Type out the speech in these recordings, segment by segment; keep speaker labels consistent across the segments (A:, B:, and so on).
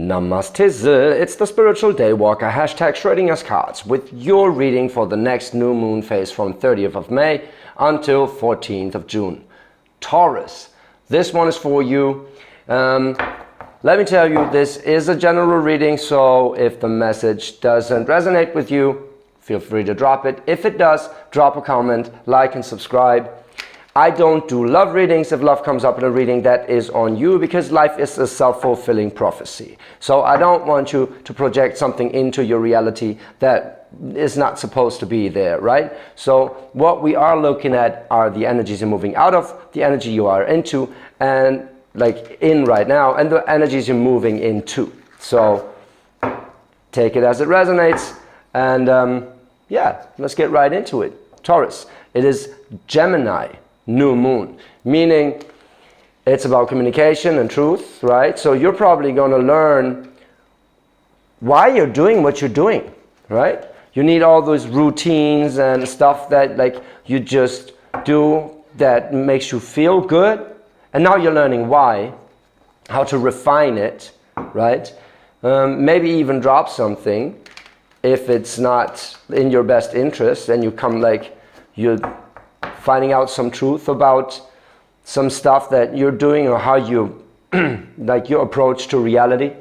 A: Namaste, it's the Spiritual Daywalker, hashtag Schrodinger's cards, with your reading for the next new moon phase from 30th of May until 14th of June. Taurus, this one is for you. Let me tell you, this is a general reading, so if the message doesn't resonate with you, feel free to drop it. If it does, drop a comment, like and subscribe. I don't do love readings. If love comes up in a reading, that is on you, because life is a self-fulfilling prophecy. So I don't want you to project something into your reality that is not supposed to be there, right? So what we are looking at are the energies you're moving out of, the energy you are into, and like in right now, and the energies you're moving into. So take it as it resonates, and yeah, let's get right into it. Taurus, it is Gemini new moon, meaning it's about communication and truth, right? So you're probably going to learn why you're doing what you're doing, right? You need all those routines and stuff that like you just do that makes you feel good, and now you're learning why, how to refine it, right? Maybe even drop something if it's not in your best interest, and you come like you're finding out some truth about some stuff that you're doing, or how you like your approach to reality.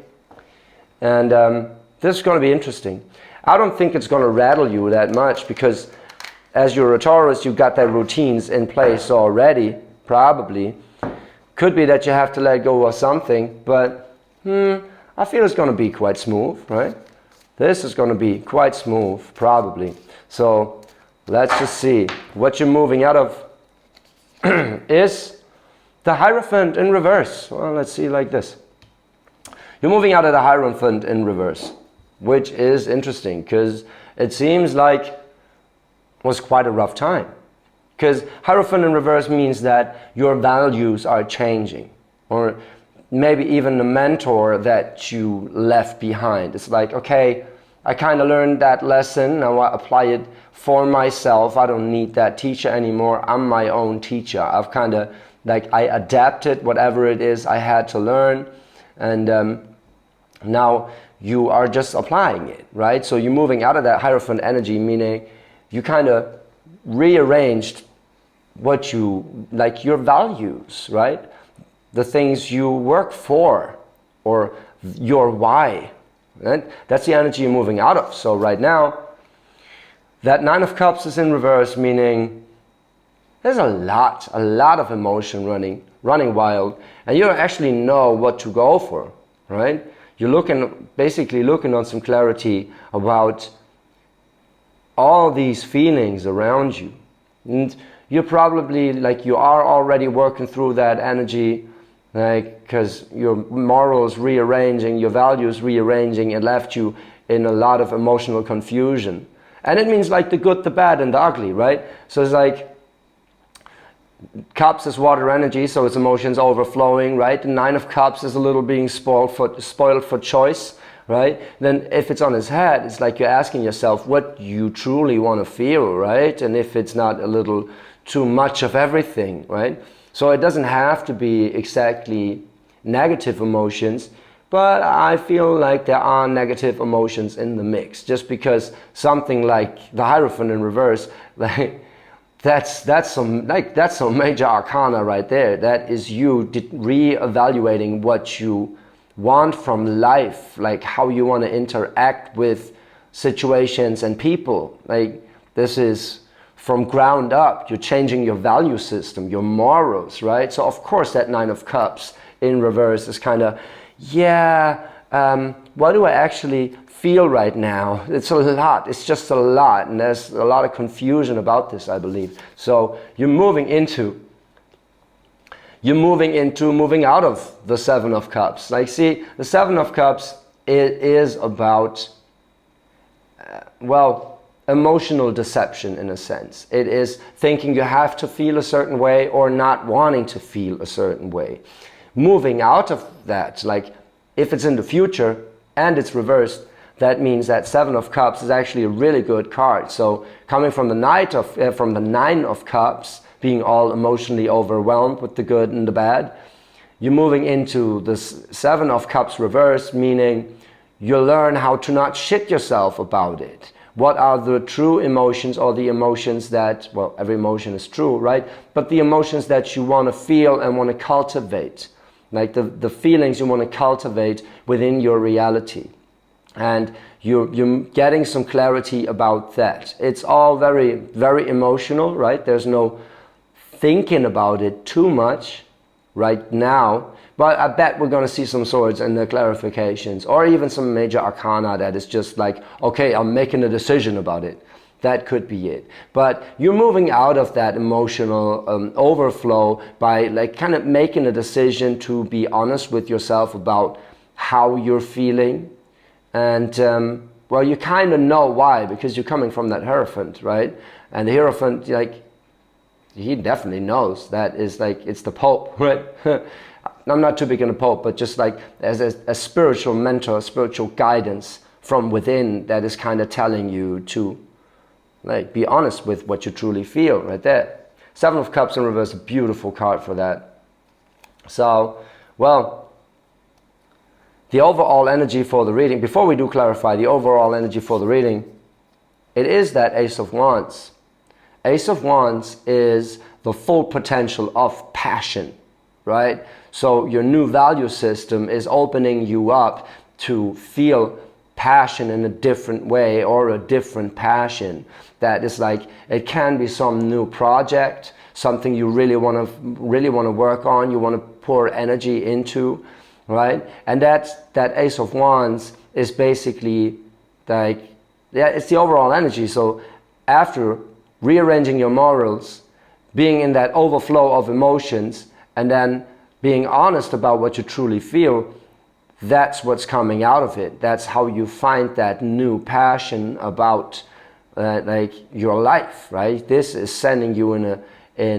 A: And this is going to be interesting. I don't think it's going to rattle you that much, because as you're a Taurus, you've got that routines in place already, probably. Could be that you have to let go of something, but I feel it's going to be quite smooth, right? This is going to be quite smooth, probably. So let's just see. What you're moving out of is the Hierophant in reverse. Well, let's see like this. You're moving out of the Hierophant in reverse, which is interesting, because it seems like it was quite a rough time. Because Hierophant in reverse means that your values are changing, or maybe even the mentor that you left behind. It's like, okay, I kind of learned that lesson, now I apply it for myself. I don't need that teacher anymore. I'm my own teacher. I've kind of like, I adapted whatever it is I had to learn, and now you are just applying it, right? So you're moving out of that Hierophant energy, meaning you kind of rearranged what you, like your values, right? The things you work for, or your why, right? That's the energy you're moving out of. So right now, that Nine of Cups is in reverse, meaning there's a lot of emotion running wild, and you don't actually know what to go for, right? You're basically looking on some clarity about all these feelings around you. And you're probably like, you are already working through that energy, like, because your morals rearranging, your values rearranging, it left you in a lot of emotional confusion. And it means like the good, the bad, and the ugly, right? So it's like, Cups is water energy, so it's emotions overflowing, right? The Nine of Cups is a little being spoiled for choice, right? Then if it's on his head, it's like you're asking yourself what you truly want to feel, right? And if it's not a little too much of everything, right? So it doesn't have to be exactly negative emotions, but I feel like there are negative emotions in the mix, just because something like the Hierophant in reverse, like that's some major arcana right there. That is you re-evaluating what you want from life, like how you want to interact with situations and people. Like, this is from ground up. You're changing your value system, your morals, right? So of course that Nine of Cups in reverse is kind of, what do I actually feel right now? It's a lot. It's just a lot, and there's a lot of confusion about this, I believe. So you're moving out of the Seven of Cups. Like, see, the Seven of Cups, it is about emotional deception in a sense. It is thinking you have to feel a certain way, or not wanting to feel a certain way. Moving out of that, like if it's in the future and it's reversed, that means that Seven of Cups is actually a really good card. So coming from the Nine of Cups, being all emotionally overwhelmed with the good and the bad, you're moving into the Seven of Cups reverse, meaning you learn how to not shit yourself about it. What are the true emotions, or the emotions that, well, every emotion is true, right? But the emotions that you want to feel and want to cultivate, like the feelings you want to cultivate within your reality. And you're getting some clarity about that. It's all very, very emotional, right? There's no thinking about it too much right now. But I bet we're going to see some swords and the clarifications, or even some major arcana that is just like, okay, I'm making a decision about it. That could be it. But you're moving out of that emotional overflow by like kind of making a decision to be honest with yourself about how you're feeling. And well, you kind of know why, because you're coming from that Hierophant, right? And the Hierophant, like, he definitely knows that is like, it's the Pope, right? I'm not too big on the Pope, but just like as a spiritual mentor, spiritual guidance from within that is kind of telling you to like be honest with what you truly feel right there. Seven of Cups in reverse, a beautiful card for that. So, well, the overall energy for the reading, before we do clarify the overall energy for the reading, it is that Ace of Wands. Ace of Wands is the full potential of passion, right? So your new value system is opening you up to feel passion in a different way, or a different passion. That is like, it can be some new project, something you really want to work on, you want to pour energy into, right? And that Ace of Wands is basically like, yeah, it's the overall energy. So after rearranging your morals, being in that overflow of emotions, and then being honest about what you truly feel, that's what's coming out of it. That's how you find that new passion about like your life, right? This is sending you in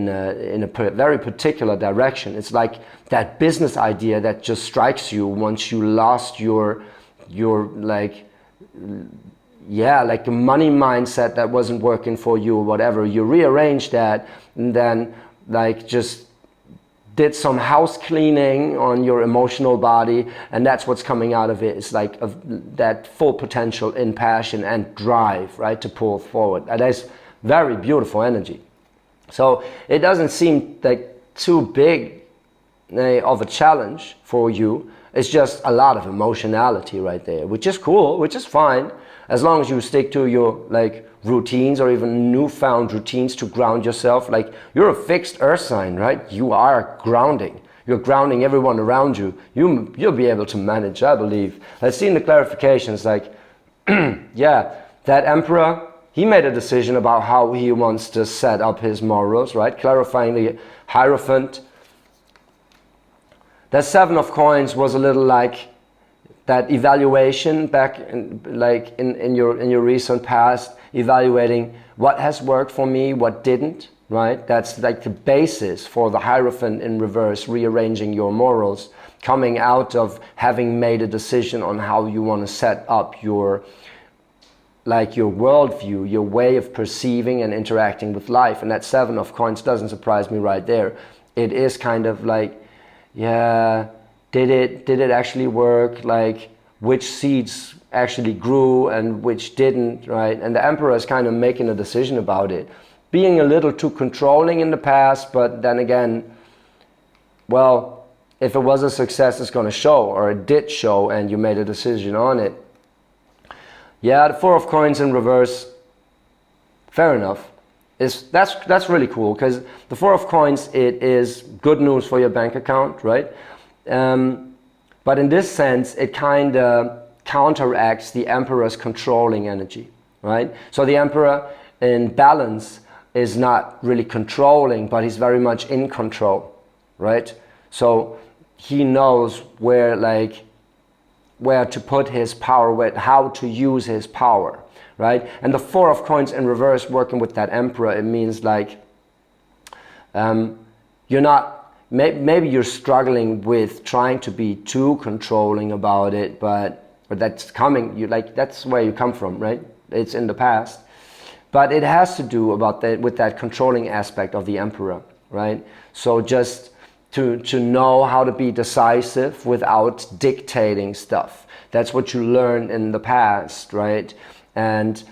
A: a very particular direction. It's like that business idea that just strikes you once you lost your like, yeah, like the money mindset that wasn't working for you or whatever. You rearrange that, and then like just did some house cleaning on your emotional body, and that's what's coming out of it. It's like that full potential in passion and drive, right, to pull forward. That is very beautiful energy. So it doesn't seem like too big of a challenge for you. It's just a lot of emotionality right there, which is cool, which is fine, as long as you stick to your like routines, or even newfound routines to ground yourself. Like, you're a fixed earth sign, right? You are grounding. You're grounding everyone around you. You'll be able to manage, I believe. Let's see in the clarifications, like, yeah, that Emperor, he made a decision about how he wants to set up his morals, right? Clarifying the Hierophant. That Seven of Coins was a little like that evaluation back in your recent past, evaluating what has worked for me, what didn't, right? That's like the basis for the Hierophant in reverse, rearranging your morals, coming out of having made a decision on how you want to set up your worldview, your way of perceiving and interacting with life. And that Seven of Coins doesn't surprise me right there. It is kind of like, yeah, did it actually work? Like, which seeds actually grew and which didn't, right? And the Emperor is kind of making a decision about it. Being a little too controlling in the past, but then again, well, if it was a success, it's going to show, or it did show, and you made a decision on it. Yeah, the Four of Coins in reverse, fair enough. That's really cool, because the Four of Coins, it is good news for your bank account, right? But in this sense, it kind of counteracts the Emperor's controlling energy, right? So the Emperor in balance is not really controlling, but he's very much in control, right? So he knows where to put his power, how to use his power, right? And the Four of Coins in reverse, working with that Emperor, it means like you're not, maybe you're struggling with trying to be too controlling about it, but that's coming, that's where you come from, right? It's in the past. But it has to do with that controlling aspect of the Emperor, right? So just to know how to be decisive without dictating stuff. That's what you learned in the past, right? And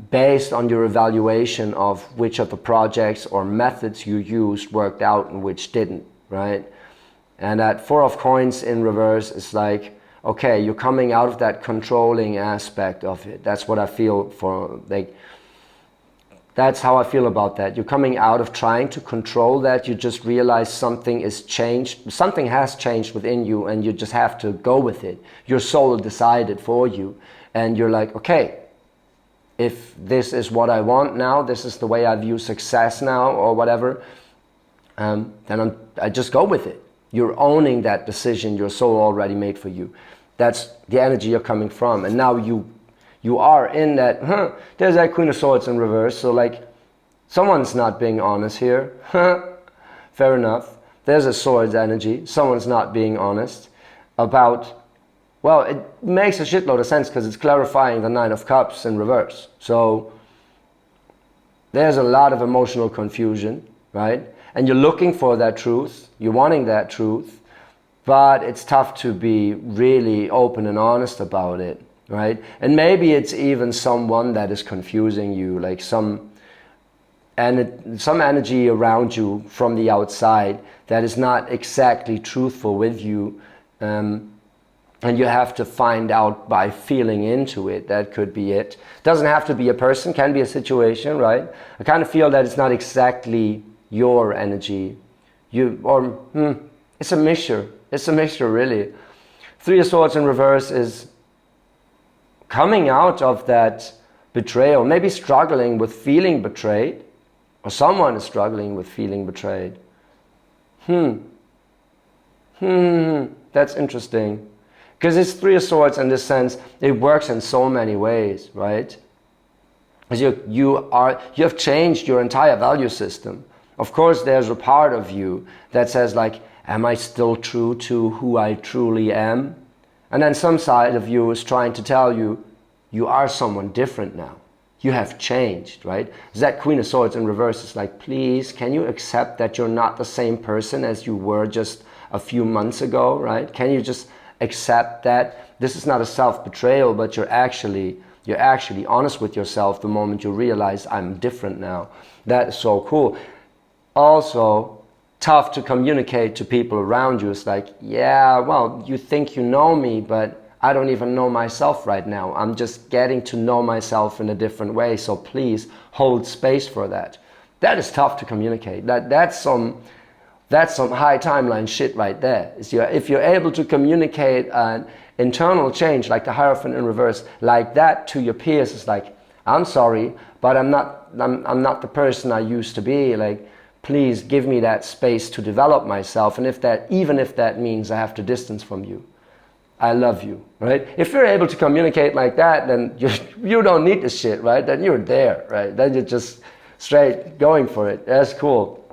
A: based on your evaluation of which of the projects or methods you used worked out and which didn't, right? And that Four of Coins in reverse is like, okay, you're coming out of that controlling aspect of it. That's what I feel for, like, that's how I feel about that. You're coming out of trying to control that. You just realize something is changed. Something has changed within you and you just have to go with it. Your soul decided for you. And you're like, okay, if this is what I want now, this is the way I view success now or whatever, then I just go with it. You're owning that decision your soul already made for you. That's the energy you're coming from. And now you are in that, there's that Queen of Swords in reverse. So like, someone's not being honest here. Fair enough. There's a Swords energy. Someone's not being honest about, well, it makes a shitload of sense because it's clarifying the Nine of Cups in reverse. So there's a lot of emotional confusion, right? And you're looking for that truth. You're wanting that truth. But it's tough to be really open and honest about it, right? And maybe it's even someone that is confusing you, like some energy around you from the outside that is not exactly truthful with you, and you have to find out by feeling into it. That could be it. Doesn't have to be a person, can be a situation, right? I kind of feel that it's not exactly your energy. It's a mixture. It's a mixture, really. Three of Swords in reverse is coming out of that betrayal, maybe struggling with feeling betrayed, or someone is struggling with feeling betrayed. That's interesting. Because it's Three of Swords in this sense, it works in so many ways, right? As you have changed your entire value system. Of course, there's a part of you that says like, am I still true to who I truly am? And then some side of you is trying to tell you, you are someone different now. You have changed, right? That Queen of Swords in reverse is like, please, can you accept that you're not the same person as you were just a few months ago, right? Can you just accept that? This is not a self-betrayal, but you're actually honest with yourself the moment you realize I'm different now. That is so cool. Also, tough to communicate to people around you. It's like, yeah, well, you think you know me, but I don't even know myself right now. I'm just getting to know myself in a different way. So please hold space for that. That is tough to communicate. That's some high timeline shit right there. If you're able to communicate an internal change, like the Hierophant in reverse, like that to your peers, it's like, I'm sorry, but I'm not the person I used to be. Like, please give me that space to develop myself. And even if that means I have to distance from you, I love you, right? If you're able to communicate like that, then you don't need this shit, right? Then you're there, right? Then you're just straight going for it. That's cool.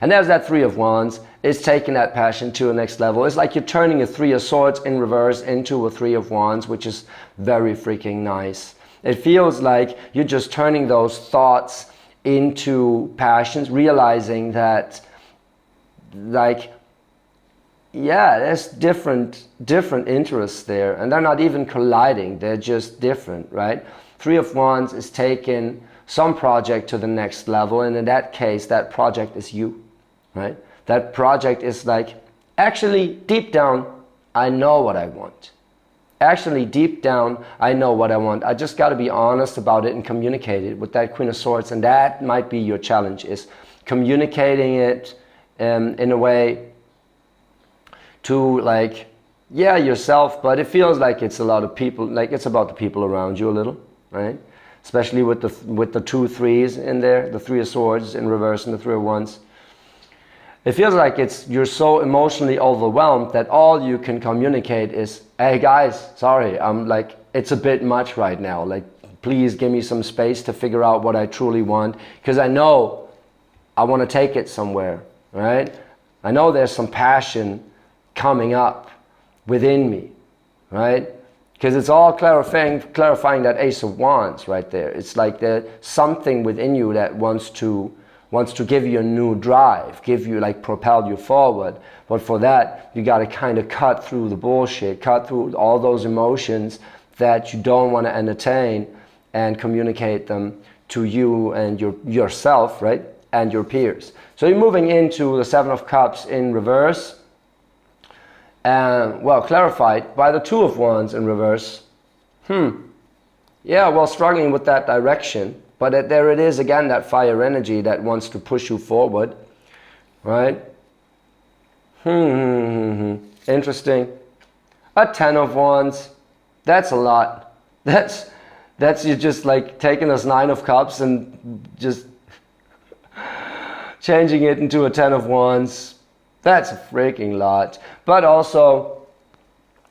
A: And there's that Three of Wands. It's taking that passion to a next level. It's like you're turning a Three of Swords in reverse into a Three of Wands, which is very freaking nice. It feels like you're just turning those thoughts into passions, realizing that, like, yeah, there's different interests there, and they're not even colliding, they're just different, right? Three of Wands is taking some project to the next level, and in that case, that project is you, right? That project is like, actually, deep down, I know what I want. Actually, deep down, I know what I want. I just got to be honest about it and communicate it with that Queen of Swords. And that might be your challenge, is communicating it in a way to, like, yeah, yourself, but it feels like it's a lot of people, like it's about the people around you a little, right? Especially with the two threes in there, the Three of Swords in reverse and the Three of Wands. It feels like you're so emotionally overwhelmed that all you can communicate is, hey guys, sorry, I'm like, it's a bit much right now. Like, please give me some space to figure out what I truly want, because I know I want to take it somewhere, right? I know there's some passion coming up within me, right? Because it's all clarifying that Ace of Wands right there. It's like there's something within you that wants to wants to give you a new drive, give you, like, propel you forward. But for that, you got to kind of cut through the bullshit, cut through all those emotions that you don't want to entertain, and communicate them to you and yourself, right? And your peers. So you're moving into the Seven of Cups in reverse, and, well, clarified by the Two of Wands in reverse. Yeah, well, struggling with that direction, but there it is again, that fire energy that wants to push you forward, right? Interesting. A Ten of Wands, that's a lot. That's you just, like, taking this Nine of Cups and just changing it into a Ten of Wands. That's a freaking lot. But also,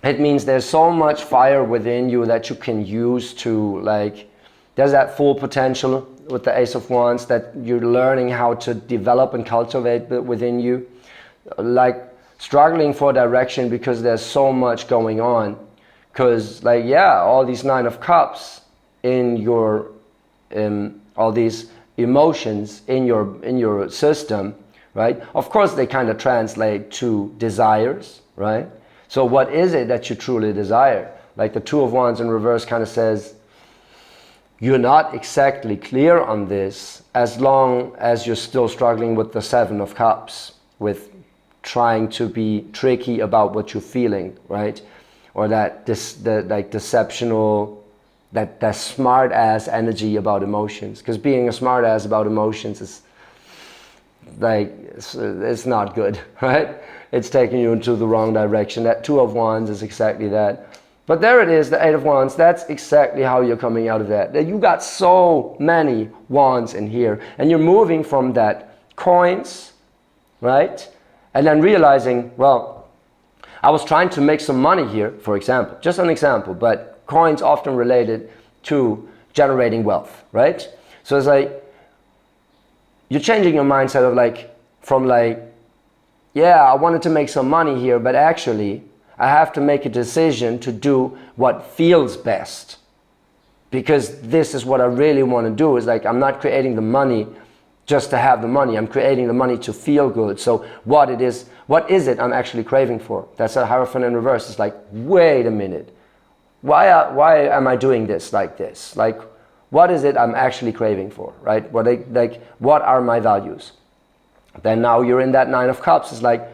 A: it means there's so much fire within you that you can use to, like, there's that full potential with the Ace of Wands that you're learning how to develop and cultivate within you. Like, struggling for direction because there's so much going on. Because, like, yeah, all these Nine of Cups in your, all these emotions in your system, right? Of course, they kind of translate to desires, right? So what is it that you truly desire? Like the Two of Wands in reverse kind of says, you're not exactly clear on this as long as you're still struggling with the Seven of Cups, with trying to be tricky about what you're feeling, right? Or that like deceptional, that smart ass energy about emotions. Because being a smart ass about emotions is like, it's not good, right? It's taking you into the wrong direction. That Two of Wands is exactly that. But there it is, the Eight of Wands. That's exactly how you're coming out of that. You got so many wands in here, and you're moving from that coins, right? And then realizing, well, I was trying to make some money here, for example, just an example, but coins often related to generating wealth, right? So it's like, you're changing your mindset of, like, from, like, yeah, I wanted to make some money here, but actually I have to make a decision to do what feels best, because this is what I really want to do. Is like, I'm not creating the money just to have the money. I'm creating the money to feel good. So what is it I'm actually craving for? That's a Hierophant in reverse. It's like, wait a minute. Why am I doing this like this? Like, what is it I'm actually craving for, right? What are my values? Then now you're in that Nine of Cups. It's like,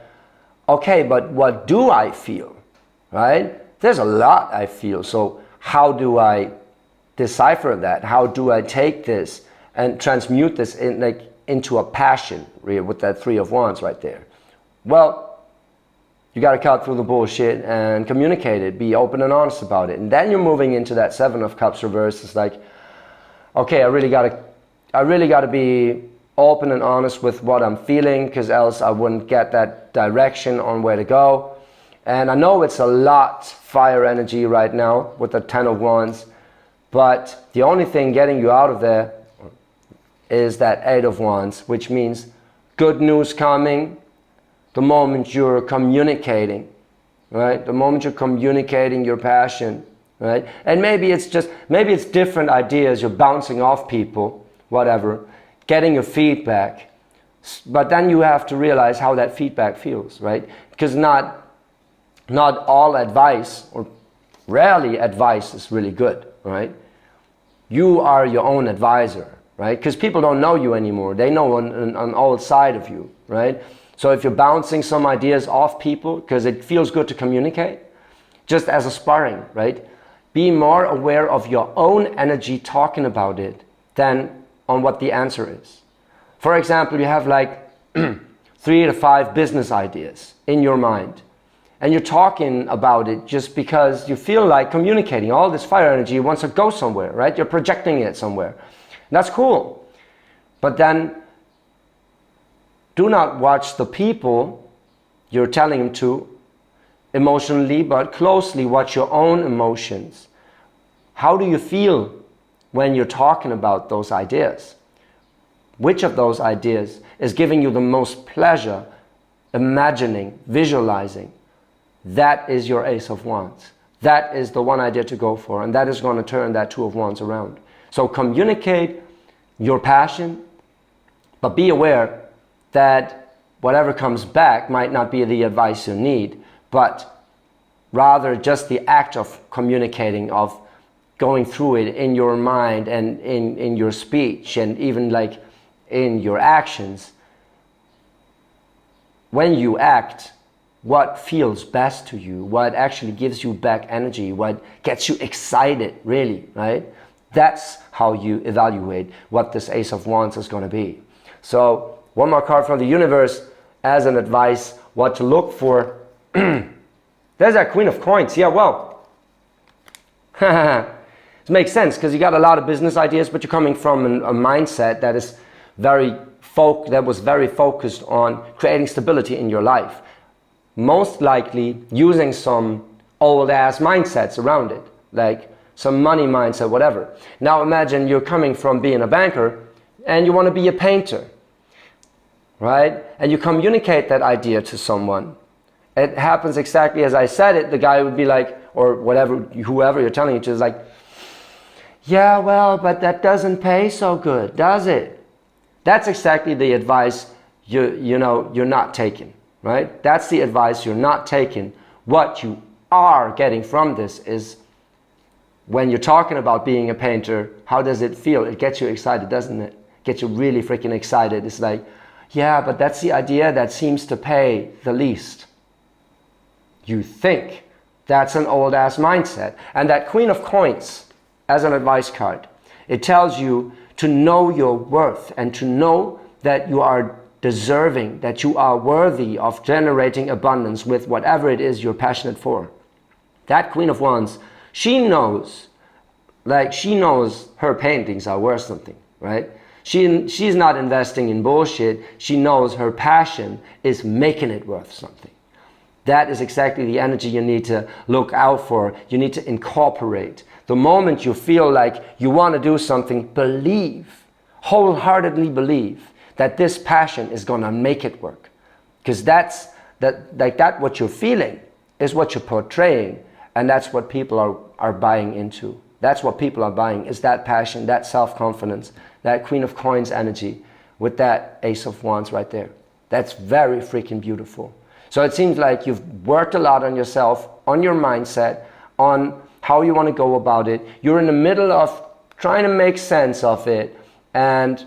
A: okay, but what do I feel, right? There's a lot I feel. So how do I decipher that? How do I take this and transmute this into a passion, really, with that Three of Wands right there? Well, you got to cut through the bullshit and communicate it. Be open and honest about it. And then you're moving into that Seven of Cups reverse. It's like, okay, I really got to be open and honest with what I'm feeling, because else I wouldn't get that direction on where to go. And I know it's a lot fire energy right now with the Ten of Wands, but the only thing getting you out of there is that Eight of Wands, which means good news coming the moment you're communicating, right? The moment you're communicating your passion, right? And maybe it's different ideas, you're bouncing off people, whatever, getting your feedback, but then you have to realize how that feedback feels, right? Because not all advice, or rarely advice, is really good, right? You are your own advisor, right? Because people don't know you anymore. They know an old side of you, right? So if you're bouncing some ideas off people because it feels good to communicate, just as a sparring, right? Be more aware of your own energy talking about it than on what the answer is. For example, you have like 3 to 5 business ideas in your mind, and you're talking about it just because you feel like communicating. All this fire energy wants to go somewhere, right? You're projecting it somewhere. That's cool. But then do not watch the people you're telling them to emotionally, but closely watch your own emotions. How do you feel when you're talking about those ideas? Which of those ideas is giving you the most pleasure imagining, visualizing? That is your Ace of Wands. That is the one idea to go for, and that is going to turn that Two of Wands around. So communicate your passion, But be aware that whatever comes back might not be the advice you need, but rather just the act of communicating, of going through it in your mind and in your speech and even like in your actions. When you act, what feels best to you, what actually gives you back energy, what gets you excited, really, right? That's how you evaluate what this Ace of Wands is going to be. So one more card from the universe as an advice, what to look for. There's that Queen of Coins. Yeah, well, it makes sense because you got a lot of business ideas, but you're coming from a mindset that is was very focused on creating stability in your life. Most likely using some old ass mindsets around it, like some money mindset, whatever. Now imagine you're coming from being a banker and you want to be a painter, right? And you communicate that idea to someone. It happens exactly as I said it. The guy would be like, or whatever, whoever you're telling it to is like, yeah, well, but that doesn't pay so good, does it? That's exactly the advice you're not taking, right? That's the advice you're not taking. What you are getting from this is, when you're talking about being a painter, how does it feel? It gets you excited, doesn't it? Gets you really freaking excited. It's like, yeah, but that's the idea that seems to pay the least. You think that's an old ass mindset. And that Queen of Coins as an advice card, it tells you to know your worth and to know that you are deserving, that you are worthy of generating abundance with whatever it is you're passionate for. That Queen of Wands, she knows her paintings are worth something, right? She's not investing in bullshit. She knows her passion is making it worth something. That is exactly the energy you need to look out for. You need to incorporate. The moment you feel like you want to do something, believe, wholeheartedly believe that this passion is going to make it work. Because what you're feeling is what you're portraying, and that's what people are buying into. That's what people are buying, is that passion, that self-confidence, that Queen of Coins energy with that Ace of Wands right there. That's very freaking beautiful. So it seems like you've worked a lot on yourself, on your mindset, on how you want to go about it. You're in the middle of trying to make sense of it, and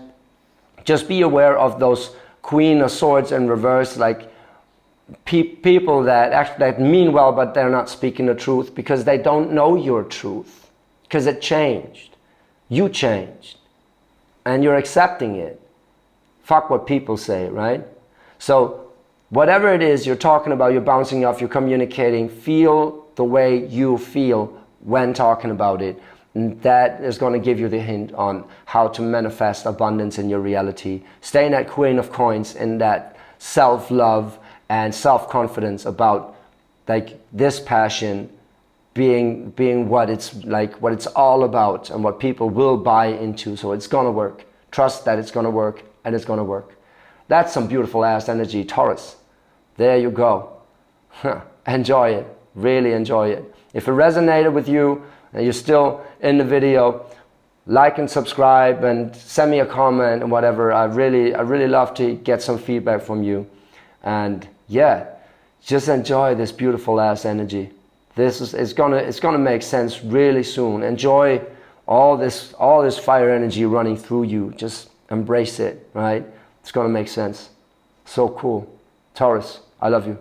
A: just be aware of those Queen of Swords in reverse, like people that mean well, but they're not speaking the truth because they don't know your truth, because it changed. You changed, and you're accepting it. Fuck what people say, right? So whatever it is you're talking about, you're bouncing off, you're communicating, feel the way you feel when talking about it. And that is going to give you the hint on how to manifest abundance in your reality. Stay in that Queen of Coins, in that self-love and self-confidence about like this passion being what it's all about and what people will buy into. So it's going to work. Trust that it's going to work, and it's going to work. That's some beautiful ass energy, Taurus. There you go. Enjoy it. Really enjoy it. If it resonated with you and you're still in the video, like and subscribe and send me a comment and whatever. I really love to get some feedback from you. And yeah, just enjoy this beautiful ass energy. It's gonna make sense really soon. Enjoy all this fire energy running through you. Just embrace it, right? It's gonna make sense. So cool. Taurus, I love you.